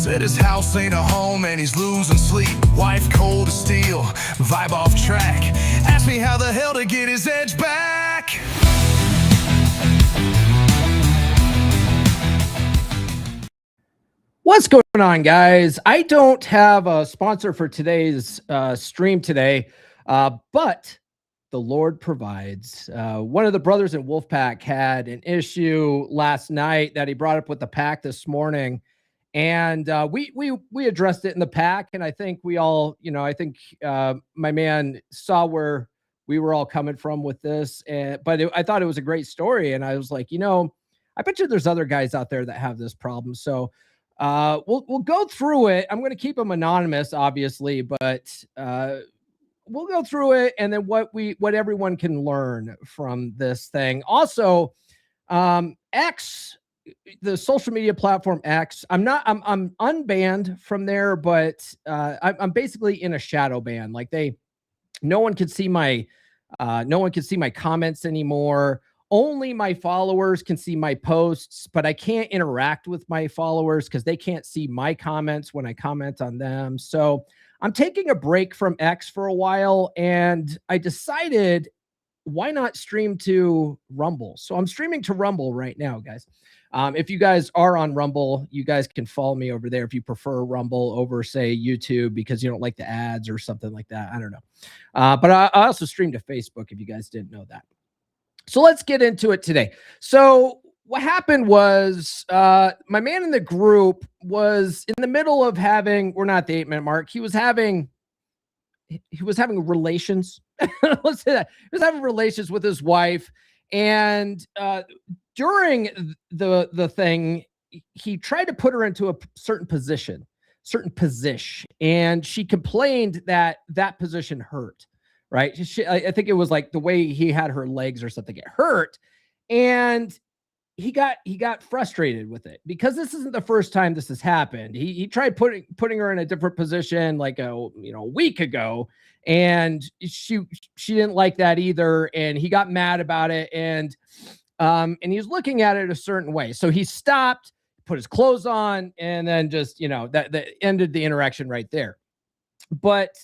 Said his house ain't a home and he's losing sleep. Wife cold as steel, vibe off track. Asked me how the hell to get his edge back. What's going on, guys? I don't have a sponsor for today's stream today, but the Lord provides. One of the brothers in Wolfpack had an issue last night that he brought up with the pack this morning, and we addressed it in the pack. And I think we all, I think my man saw where we were all coming from with this, but I thought it was a great story, and I was like, I bet you there's other guys out there that have this problem. So we'll go through it. I'm going to keep them anonymous, obviously, but we'll go through it, and then what everyone can learn from this thing. Also, X, the social media platform X, I'm unbanned from there, but I'm basically in a shadow ban. Like no one can see my comments anymore. Only my followers can see my posts, but I can't interact with my followers because they can't see my comments when I comment on them. So I'm taking a break from X for a while, and I decided, why not stream to Rumble? So I'm streaming to Rumble right now, guys. If you guys are on Rumble, you guys can follow me over there if you prefer Rumble over, say, YouTube, because you don't like the ads or something like that. I don't know. But I also stream to Facebook if you guys didn't know that. So let's get into it today. So what happened was my man in the group was in the middle of having, we're not at the 8-minute mark. He was having relations. Let's say that. He was having relations with his wife. And during the thing, he tried to put her into a certain position. And she complained that position hurt. Right. I think it was like the way he had her legs or something. It hurt. And he got frustrated with it because this isn't the first time this has happened. He tried putting her in a different position like a week ago, and she didn't like that either. And he got mad about it. And he was looking at it a certain way. So he stopped, put his clothes on, and then just, that ended the interaction right there. But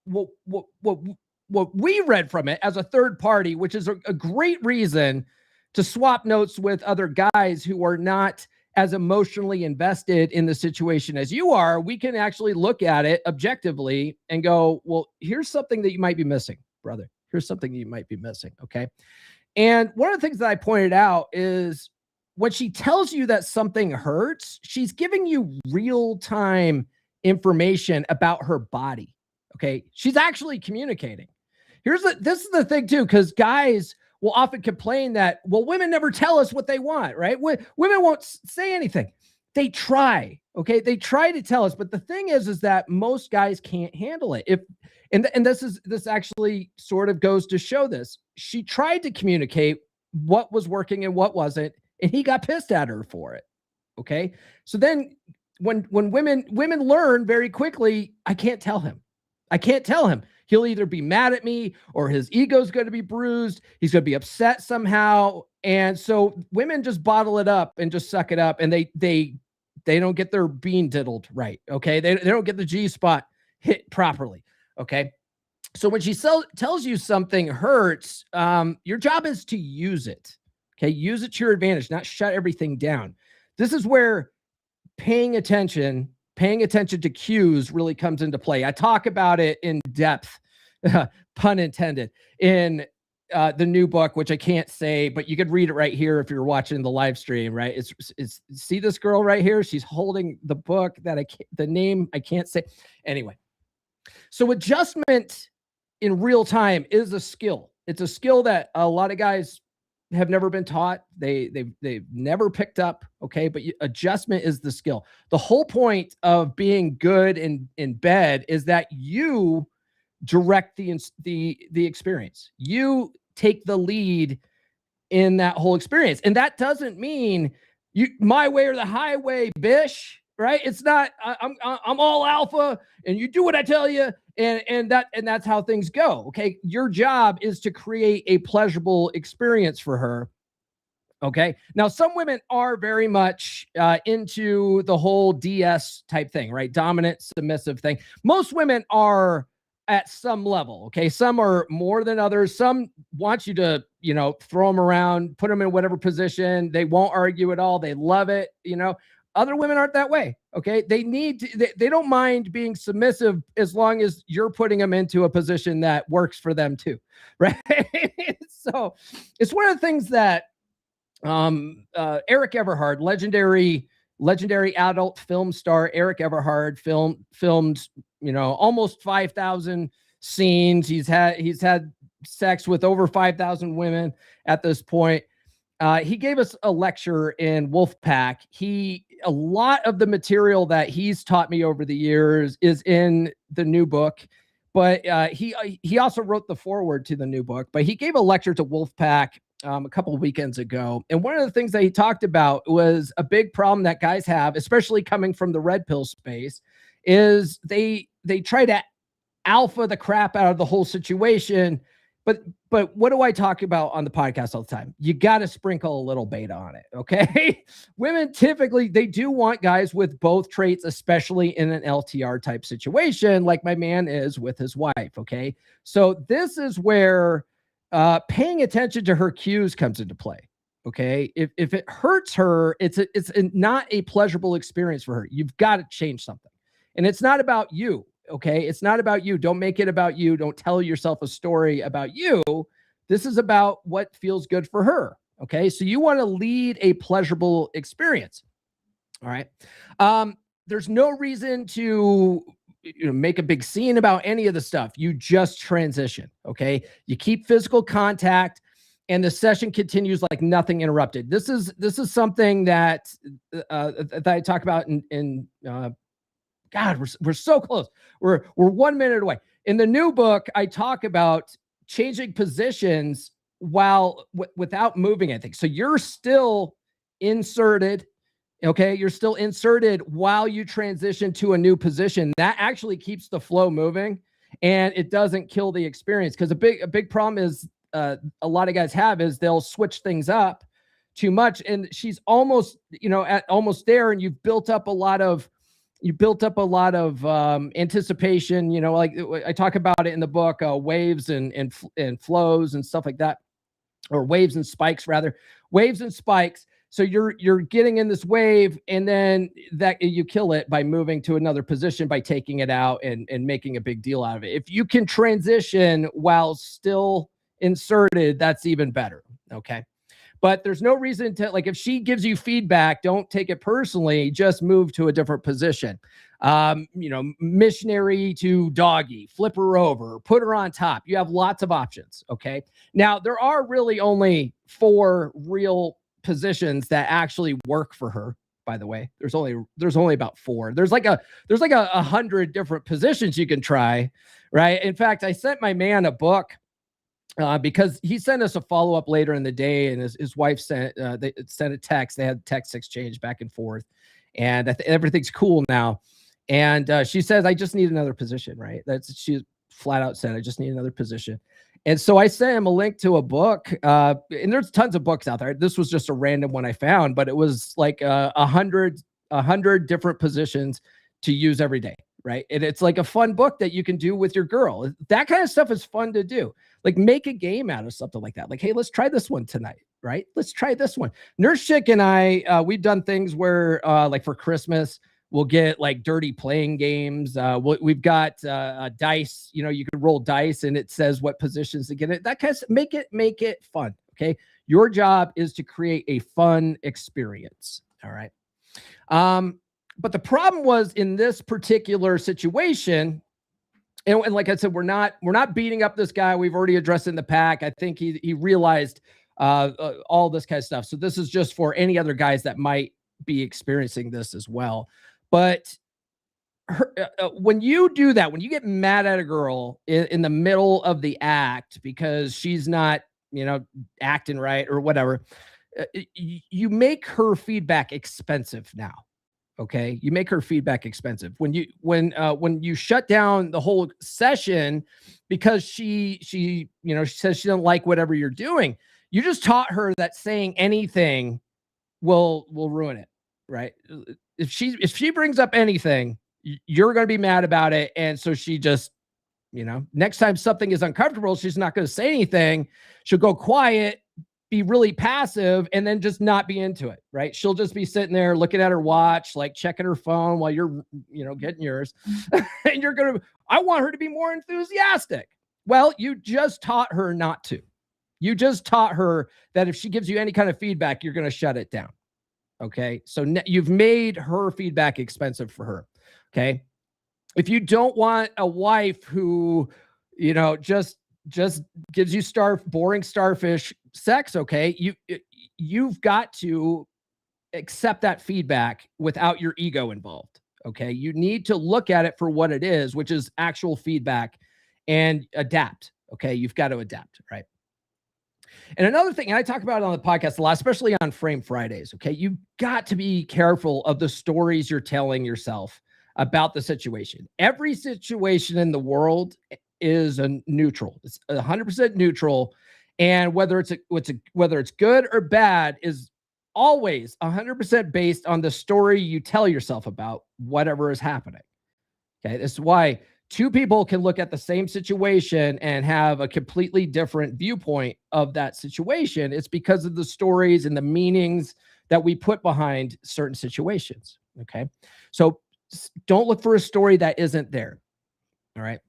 what we read from it as a third party, which is a great reason to swap notes with other guys who are not as emotionally invested in the situation as you are, we can actually look at it objectively and go, well, here's something that you might be missing, brother. Here's something you might be missing. Okay. And one of the things that I pointed out is when she tells you that something hurts, she's giving you real-time information about her body. Okay. She's actually communicating. This is the thing too, because guys will often complain that, well, women never tell us what they want, right? Women won't say anything. They try. Okay. They try to tell us. But the thing is that most guys can't handle it. This actually sort of goes to show this. She tried to communicate what was working and what wasn't, and he got pissed at her for it. Okay. So then when women learn very quickly, I can't tell him. He'll either be mad at me or his ego's going to be bruised. He's going to be upset somehow. And so women just bottle it up and just suck it up. And they don't get their bean diddled right. Okay. They don't get the G spot hit properly. Okay. So when she tells you something hurts, your job is to use it. Okay. Use it to your advantage, not shut everything down. This is where paying attention to cues really comes into play. I talk about it in depth, pun intended, in the new book, which I can't say, but you could read it right here if you're watching the live stream, right? It's see this girl right here? She's holding the book that the name I can't say. Anyway, so adjustment in real time is a skill. It's a skill that a lot of guys have never been taught. They've never picked up. Okay. But adjustment is the skill. The whole point of being good in bed is that you direct the experience. You take the lead in that whole experience. And that doesn't mean my way or the highway, bish, right? It's not, I'm all alpha and you do what I tell you. And that's how things go. Okay. Your job is to create a pleasurable experience for her. Okay. Now, some women are very much into the whole DS type thing, right? Dominant, submissive thing. Most women are at some level. Okay. Some are more than others. Some want you to, throw them around, put them in whatever position. They won't argue at all. They love it. Other women aren't that way. Okay. They don't mind being submissive as long as you're putting them into a position that works for them too. Right. So it's one of the things that, Eric Everhard, legendary adult film star Eric Everhard filmed, almost 5,000 scenes. He's had sex with over 5,000 women at this point. He gave us a lecture in Wolfpack. A lot of the material that he's taught me over the years is in the new book, but he also wrote the foreword to the new book. But he gave a lecture to Wolfpack a couple of weekends ago, and one of the things that he talked about was a big problem that guys have, especially coming from the red pill space, is they try to alpha the crap out of the whole situation. But what do I talk about on the podcast all the time? You got to sprinkle a little beta on it, okay? Women typically, they do want guys with both traits, especially in an LTR type situation, like my man is with his wife, okay? So this is where paying attention to her cues comes into play, okay? If it hurts her, it's not a pleasurable experience for her. You've got to change something. And it's not about you. Okay. It's not about you. Don't make it about you. Don't tell yourself a story about you. This is about what feels good for her. Okay. So you want to lead a pleasurable experience. All right. There's no reason to make a big scene about any of the stuff. You just transition. Okay. You keep physical contact and the session continues like nothing interrupted. This is something that I talk about in God, we're so close. We're 1 minute away. In the new book, I talk about changing positions without moving anything. So you're still inserted. Okay. You're still inserted while you transition to a new position. That actually keeps the flow moving and it doesn't kill the experience. Because a big problem is a lot of guys have is they'll switch things up too much. And she's almost, at almost there. And you've built up a lot of anticipation, like I talk about it in the book, waves and flows and stuff like that, or waves and spikes rather, waves and spikes. So you're getting in this wave and then that you kill it by moving to another position, by taking it out and making a big deal out of it. If you can transition while still inserted, that's even better. Okay. But there's no reason to, like, if she gives you feedback, don't take it personally, just move to a different position. Missionary to doggy, flip her over, put her on top. You have lots of options. Okay. Now there are really only 4 real positions that actually work for her. By the way, there's only about 4. There's like 100 different positions you can try. Right. In fact, I sent my man a book, because he sent us a follow-up later in the day, and his wife sent a text. They had text exchange back and forth, and everything's cool now. And she says, I just need another position, right? She flat out said, I just need another position. And so I sent him a link to a book, and there's tons of books out there. This was just a random one I found, but it was like 100 different positions to use every day. Right. And it's like a fun book that you can do with your girl. That kind of stuff is fun to do. Like make a game out of something like that. Like, hey, let's try this one tonight. Right. Let's try this one. Nurse Chick and I, we've done things where like for Christmas, we'll get like dirty playing games. We've got dice, you can roll dice and it says what positions to get it. That kind of make it fun. Okay. Your job is to create a fun experience. All right. But the problem was in this particular situation, and like I said, we're not beating up this guy. We've already addressed it in the pack. I think he realized all this kind of stuff. So this is just for any other guys that might be experiencing this as well. But when you do that, when you get mad at a girl in the middle of the act because she's not, acting right or whatever, you make her feedback expensive now. Okay. You make her feedback expensive when you shut down the whole session because she says she doesn't like whatever you're doing. You just taught her that saying anything will ruin it, right? If she brings up anything, you're going to be mad about it, and so she just, next time something is uncomfortable, she's not going to say anything. She'll go quiet, be really passive, and then just not be into it, right? She'll just be sitting there looking at her watch, like checking her phone while you're, getting yours. And I want her to be more enthusiastic. Well, you just taught her not to. You just taught her that if she gives you any kind of feedback, you're going to shut it down. Okay. So you've made her feedback expensive for her. Okay. If you don't want a wife who, just gives you boring starfish sex, okay, you've got to accept that feedback without your ego involved. Okay. You need to look at it for what it is, which is actual feedback, and adapt. Okay. You've got to adapt, right? And another thing, and I talk about it on the podcast a lot, especially on Frame Fridays, okay? You've got to be careful of the stories you're telling yourself about the situation. Every situation in the world is a neutral. It's 100% neutral. And whether it's good or bad is always 100% based on the story you tell yourself about whatever is happening. Okay, this is why two people can look at the same situation and have a completely different viewpoint of that situation. It's because of the stories and the meanings that we put behind certain situations. Okay. So don't look for a story that isn't there. All right.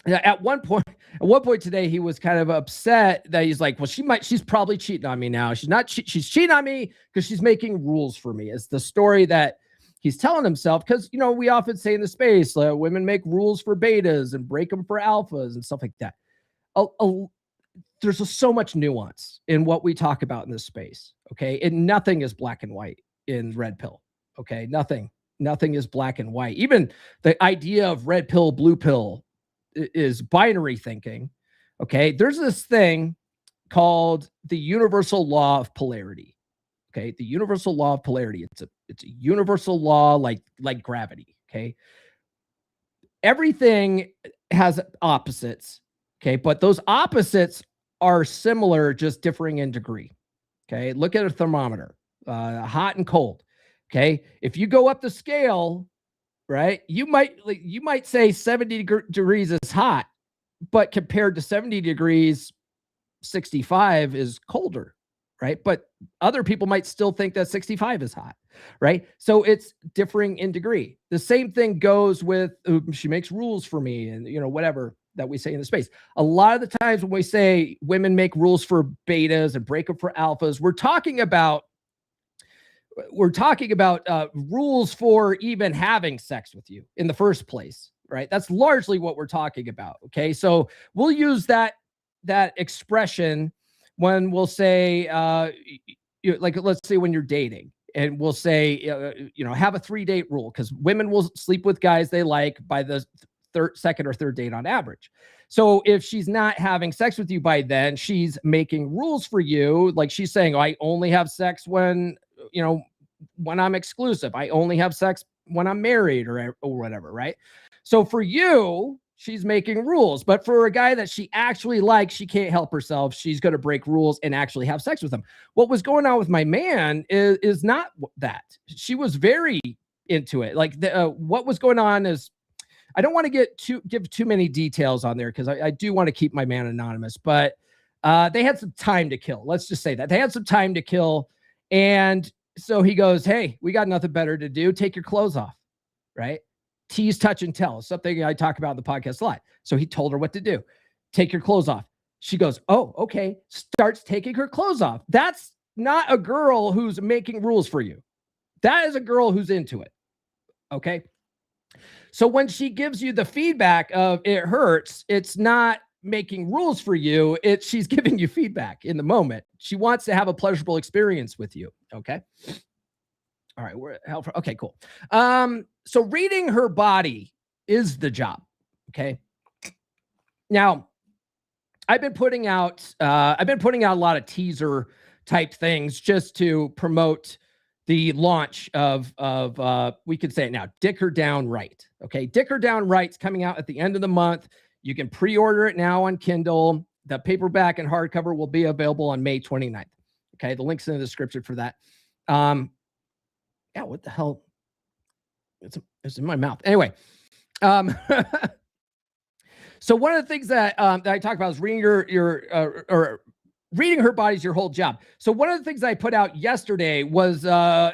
Now, at one point today, he was kind of upset that he's like, well, she's probably cheating on me now. She's not, she's cheating on me because she's making rules for me. It's the story that he's telling himself, because, we often say in the space, women make rules for betas and break them for alphas and stuff like that. There's so much nuance in what we talk about in this space. Okay. And nothing is black and white in red pill. Okay. Nothing is black and white. Even the idea of red pill, blue pill is binary thinking. Okay. There's this thing called the universal law of polarity. Okay, the universal law of polarity. It's a universal law like gravity. Okay, everything has opposites. Okay, but those opposites are similar, just differing in degree. Okay, look at a thermometer, hot and cold. Okay, if you go up the scale, right, you might say 70 degrees is hot, but compared to 70 degrees, 65 is colder. Right. But other people might still think that 65 is hot. Right. So it's differing in degree. The same thing goes with she makes rules for me and, whatever that we say in the space. A lot of the times when we say women make rules for betas and break them for alphas, we're talking about rules for even having sex with you in the first place. Right. That's largely what we're talking about. OK, so we'll use that expression when we'll say, like, let's say when you're dating, and we'll say, have a 3-date rule, because women will sleep with guys they like by the second or third date on average. So if she's not having sex with you by then, she's making rules for you. Like she's saying, I only have sex when I'm exclusive. I only have sex when I'm married or whatever. Right. So for you, she's making rules, but for a guy that she actually likes, she can't help herself. She's going to break rules and actually have sex with him. What was going on with my man is not that. She was very into it. Like what was going on is, I don't want to give too many details on there, because I do want to keep my man anonymous, but they had some time to kill. Let's just say that they had some time to kill. And so he goes, hey, we got nothing better to do. Take your clothes off. Right. Tease, touch, and tell, something I talk about in the podcast a lot. So he told her what to do. Take your clothes off. She goes, oh, okay. Starts taking her clothes off. That's not a girl who's making rules for you. That is a girl who's into it. Okay. So when she gives you the feedback of it hurts, it's not making rules for you. She's giving you feedback in the moment. She wants to have a pleasurable experience with you. Okay. All right. Okay, cool. So reading her body is the job. Okay. Now, I've been putting out a lot of teaser type things just to promote the launch of we could say it now, Dick Her Down Right. Okay. Dick Her Down Right's coming out at the end of the month. You can pre-order it now on Kindle. The paperback and hardcover will be available on May 29th. Okay, the link's in the description for that. Yeah, what the hell? It's in my mouth. Anyway, so one of the things that I talk about is reading or reading her body's your whole job. So one of the things I put out yesterday was a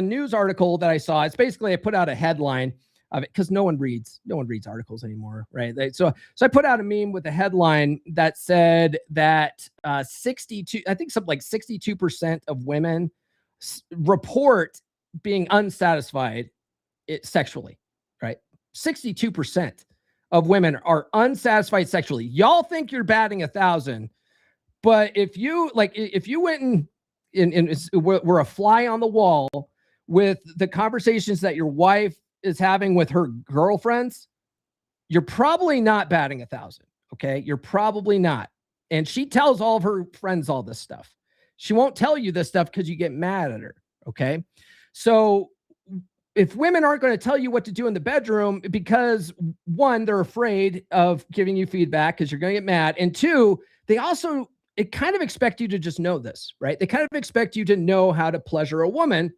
news article that I saw. It's basically I put out a headline of it because no one reads articles anymore, right? So I put out a meme with a headline that said that 62, I think something like 62% of women report being unsatisfied sexually, right? 62% of women are unsatisfied sexually. Y'all think you're batting 1,000, but if you went and were a fly on the wall with the conversations that your wife is having with her girlfriends, you're probably not batting 1,000. Okay, you're probably not. And she tells all of her friends all this stuff. She won't tell you this stuff because you get mad at her. Okay, so if women aren't going to tell you what to do in the bedroom because one, they're afraid of giving you feedback because you're going to get mad, and two, it kind of expect you to just know this, right? They kind of expect you to know how to pleasure a woman,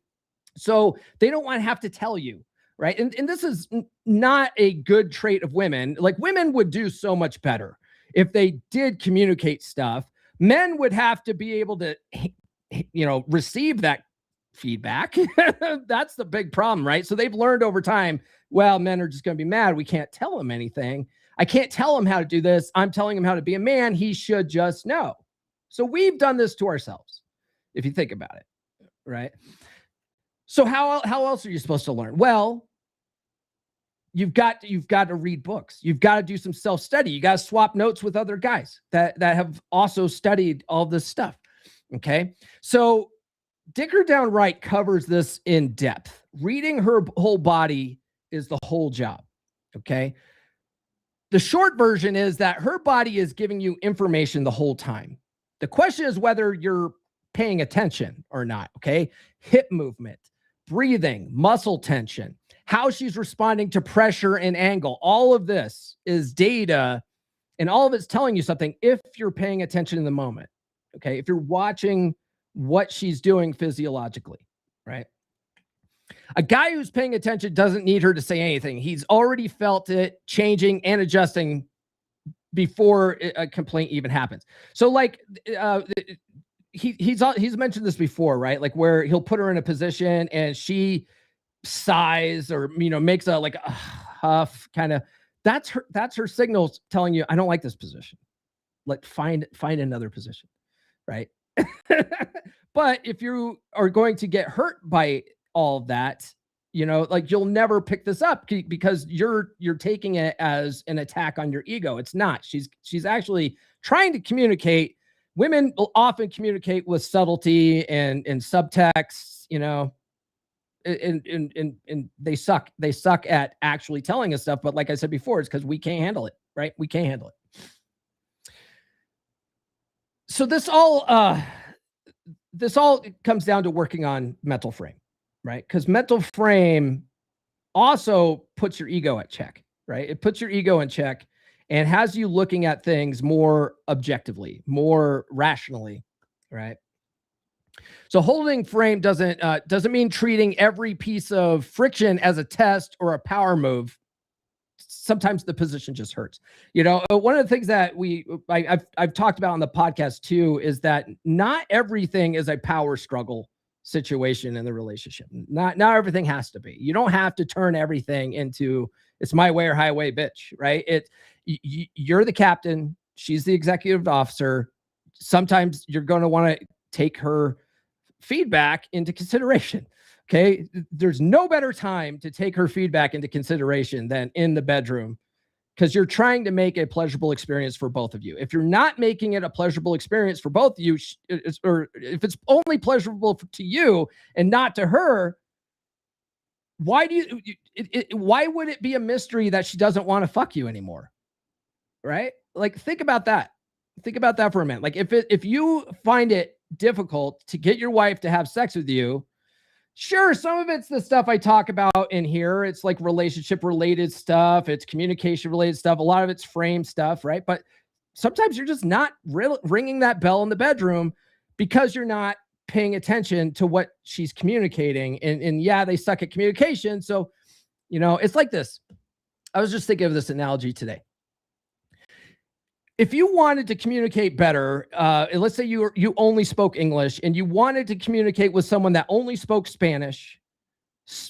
so they don't want to have to tell you, right? And this is not a good trait of women. Like, women would do so much better if they did communicate stuff. Men would have to be able to, receive that feedback. That's the big problem, right? So they've learned over time, well, men are just going to be mad. We can't tell him anything. I can't tell him how to do this. I'm telling him how to be a man. He should just know. So we've done this to ourselves, if you think about it, right? So how else are you supposed to learn? Well, you've got to read books. You've got to do some self-study. You got to swap notes with other guys that have also studied all this stuff. Okay. So Dick Her Down Right covers this in depth. Reading her whole body is the whole job. Okay. The short version is that her body is giving you information the whole time. The question is whether you're paying attention or not. Okay. Hip movement, breathing, muscle tension, how she's responding to pressure and angle. All of this is data, and all of it's telling you something if you're paying attention in the moment. Okay. If you're watching what she's doing physiologically, right? A guy who's paying attention doesn't need her to say anything. He's already felt it changing and adjusting before a complaint even happens. So like, he's mentioned this before, right? Like where he'll put her in a position and she sighs or, makes a huff kind of, that's her signals telling you, I don't like this position. Like find another position. Right. But if you are going to get hurt by all of that, you'll never pick this up because you're taking it as an attack on your ego. It's not. She's actually trying to communicate. Women will often communicate with subtlety and subtext, and they suck. They suck at actually telling us stuff. But like I said before, it's because we can't handle it, right? We can't handle it. So this all comes down to working on mental frame, right? Because mental frame also puts your ego at check, right? It puts your ego in check and has you looking at things more objectively, more rationally, right? So holding frame doesn't mean treating every piece of friction as a test or a power move. Sometimes the position just hurts. One of the things that I've talked about on the podcast too is that not everything is a power struggle situation in the relationship. Not everything has to be. You don't have to turn everything into it's my way or highway, bitch, right? You're the captain. She's the executive officer. Sometimes you're going to want to take her feedback into consideration. Okay. There's no better time to take her feedback into consideration than in the bedroom, because you're trying to make a pleasurable experience for both of you. If you're not making it a pleasurable experience for both of you, or if it's only pleasurable to you and not to her, why would it be a mystery that she doesn't want to fuck you anymore? Right? Like, think about that. Think about that for a minute. Like if you find it difficult to get your wife to have sex with you, sure, some of it's the stuff I talk about in here. It's like relationship related stuff. It's communication related stuff. A lot of it's frame stuff, right? But sometimes you're just not ringing that bell in the bedroom because you're not paying attention to what she's communicating. And yeah, they suck at communication. So, it's like this. I was just thinking of this analogy today. If you wanted to communicate better, let's say you only spoke English and you wanted to communicate with someone that only spoke Spanish,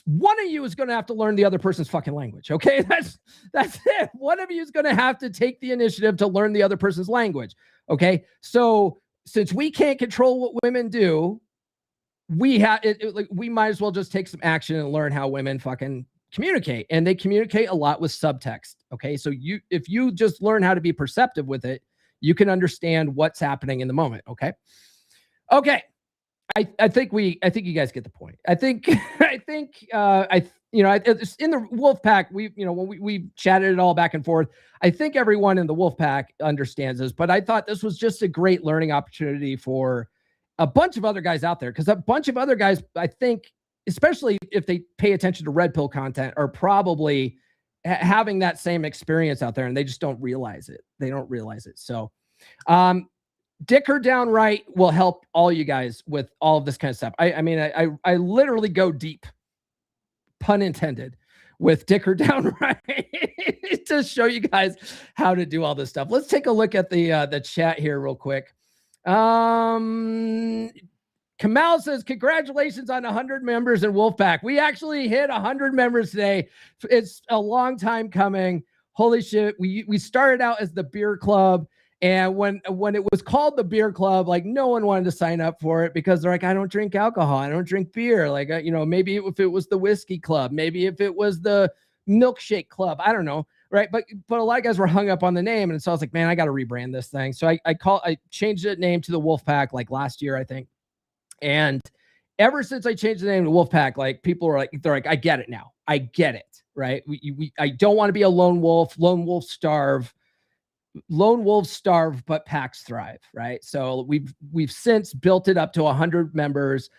one of you is going to have to learn the other person's fucking language. Okay. That's it. One of you is going to have to take the initiative to learn the other person's language. Okay. So since we can't control what women do, we might as well just take some action and learn how women fucking communicate. And they communicate a lot with subtext. Okay. So if you just learn how to be perceptive with it, you can understand what's happening in the moment. Okay. I think you guys get the point. I think in the Wolf Pack, when we chatted it all back and forth, I think everyone in the Wolf Pack understands this, but I thought this was just a great learning opportunity for a bunch of other guys out there. Cause a bunch of other guys, I think, especially if they pay attention to red pill content, are probably having that same experience out there and they just don't realize it. They don't realize it. So, dick her down right will help all you guys with all of this kind of stuff. I literally go deep, pun intended, with dick her down right to show you guys how to do all this stuff. Let's take a look at the chat here real quick. Kamal says, congratulations on 100 members in Wolfpack. We actually hit 100 members today. It's a long time coming. Holy shit. We started out as the beer club. And when it was called the beer club, like no one wanted to sign up for it because they're like, I don't drink alcohol. I don't drink beer. Like, maybe if it was the whiskey club, maybe if it was the milkshake club, I don't know. Right. But a lot of guys were hung up on the name. And so I was like, man, I got to rebrand this thing. So I changed the name to the Wolfpack like last year, I think. And ever since I changed the name to Wolfpack, like people are like, they're like, I get it now. I get it. Right. I don't want to be a lone wolf starve, but packs thrive. Right. So we've since built it up to 100 members.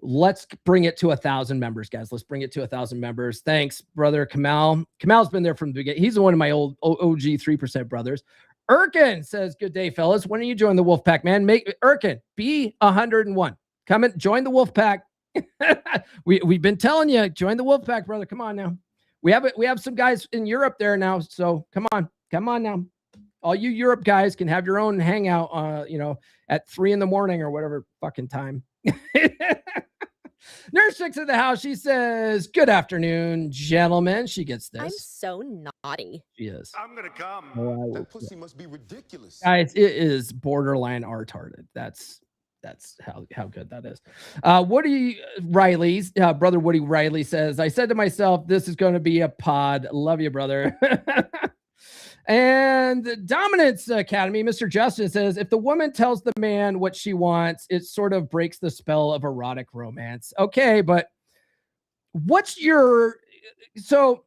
Let's bring it to 1,000 members, guys. Let's bring it to 1,000 members. Thanks, brother Kamal. Kamal's been there from the beginning. He's one of my old OG 3% brothers. Erkin says, good day, fellas. When are you joining the Wolfpack, man? Erkin, be 101. Come and join the Wolfpack. We've been telling you, join the Wolfpack, brother. Come on now. We have some guys in Europe there now. So come on now. All you Europe guys can have your own hangout, at 3 a.m. or whatever fucking time. Nurse Chick's in the house. She says, good afternoon, gentlemen. She gets this. I'm so naughty. She is. I'm gonna come. That pussy must be ridiculous. Guys, it is borderline retarded. That's how good that is. Woody Riley's brother Woody Riley says, I said to myself, this is going to be a pod. Love you, brother. And the Dominance Academy, Mr. Justin says, if the woman tells the man what she wants, it sort of breaks the spell of erotic romance. Okay, but so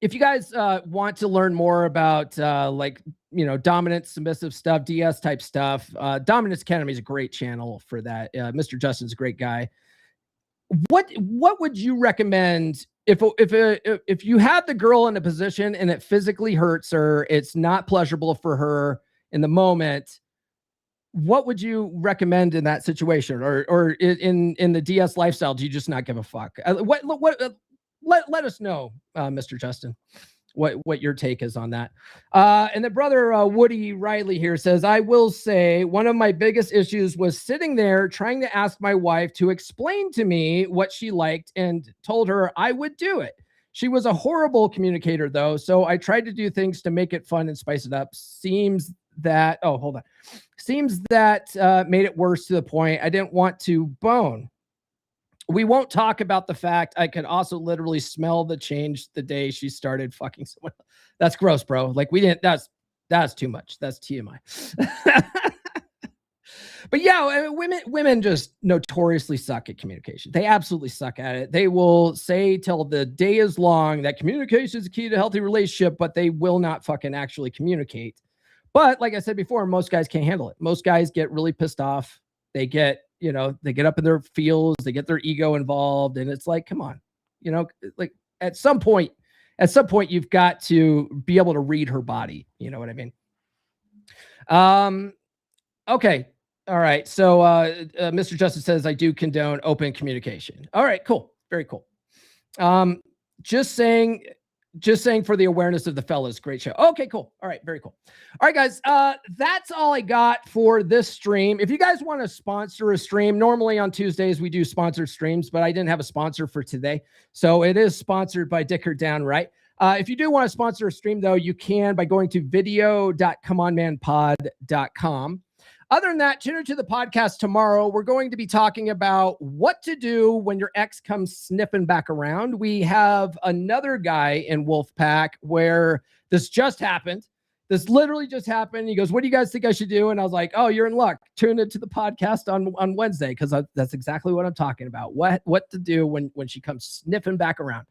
if you guys want to learn more about dominant, submissive stuff, DS type stuff, Dominance Academy is a great channel for that. Mr. Justin's a great guy. What would you recommend if you had the girl in a position and it physically hurts her, it's not pleasurable for her in the moment? What would you recommend in that situation, or in the DS lifestyle? Do you just not give a fuck? Let us know, Mr. Justin, what your take is on that. And the brother Woody Riley here says, I will say one of my biggest issues was sitting there trying to ask my wife to explain to me what she liked and told her I would do it. She was a horrible communicator though, so I tried to do things to make it fun and spice it up. Seems that made it worse to the point I didn't want to bone. We won't talk about the fact I could also literally smell the change the day she started fucking someone else. That's gross, bro. Like we didn't, that's too much. That's TMI. But yeah, women just notoriously suck at communication. They absolutely suck at it. They will say till the day is long that communication is the key to a healthy relationship, but they will not fucking actually communicate. But like I said before, most guys can't handle it. Most guys get really pissed off. They get up in their feels, they get their ego involved. And it's like, come on, like at some point, you've got to be able to read her body. You know what I mean? Okay. All right. So Mr. Justice says I do condone open communication. All right, cool. Very cool. Just saying for the awareness of the fellas. Great show. Okay, cool. All right, very cool. All right, guys. That's all I got for this stream. If you guys want to sponsor a stream, normally on Tuesdays we do sponsored streams, but I didn't have a sponsor for today. So it is sponsored by Dicker Downright. If you do want to sponsor a stream, though, you can by going to video.comeonmanpod.com. Other than that, tune into the podcast tomorrow. We're going to be talking about what to do when your ex comes sniffing back around. We have another guy in Wolfpack where this just happened. This literally just happened. He goes, what do you guys think I should do? And I was like, oh, you're in luck. Tune into the podcast on Wednesday, because that's exactly what I'm talking about. What to do when she comes sniffing back around.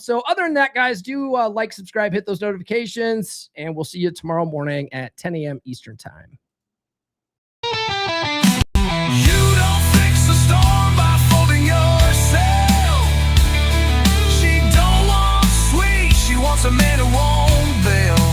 So other than that, guys, do like, subscribe, hit those notifications, and we'll see you tomorrow morning at 10 a.m. Eastern time. You don't fix a storm by folding yourself. She don't want sweet, she wants a man who won't bail.